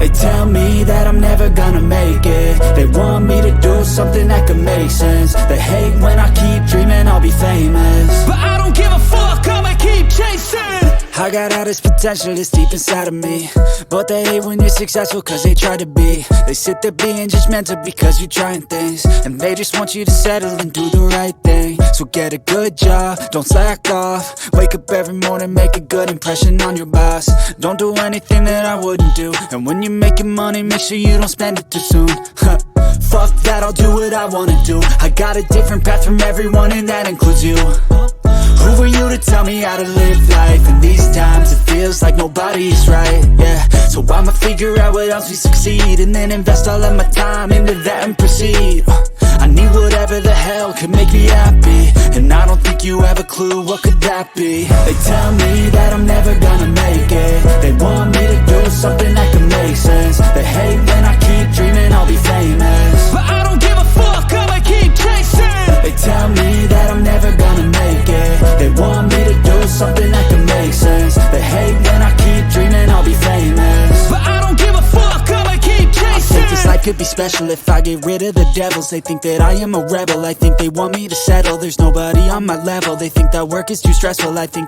They tell me that I'm never gonna make it. They want me to do something that could make sense. They hate when I keep dreaming I'll be famous, but I don't give a fuck, I'ma keep chasing. I got all this potential that's deep inside of me, but they hate when you're successful cause they try to be. They sit there being judgmental because you're trying things, and they just want you to settle and do the right thing. So get a good job, don't slack off. Wake up every morning, make a good impression on your boss. Don't do anything that I wouldn't do, and when you're making money, make sure you don't spend it too soon. Fuck that, I'll do what I wanna do. I got a different path from everyone, and that includes you. Who are you to tell me how to live life? In these times it feels like nobody is right, yeah. So I'ma figure out what else we succeed, and then invest all of my time into that and proceed. I need whatever the hell could make me happy, and I don't think you have a clue what could that be. They tell me that I'm never gonna make it. They want me to do something that can make sense. They hate when I keep dreaming I'll be famous, but I don't give a fuck, I'ma keep chasing. They tell me that I'm never gonna make it. They want me to do something that can make sense. They hate when I keep dreaming I'll be famous, but I don't give a fuck, I'ma keep chasing. I think this life could be special if I get rid of the devils. They think that I am a rebel, I think they want me to settle. There's nobody on my level, they think that work is too stressful. I think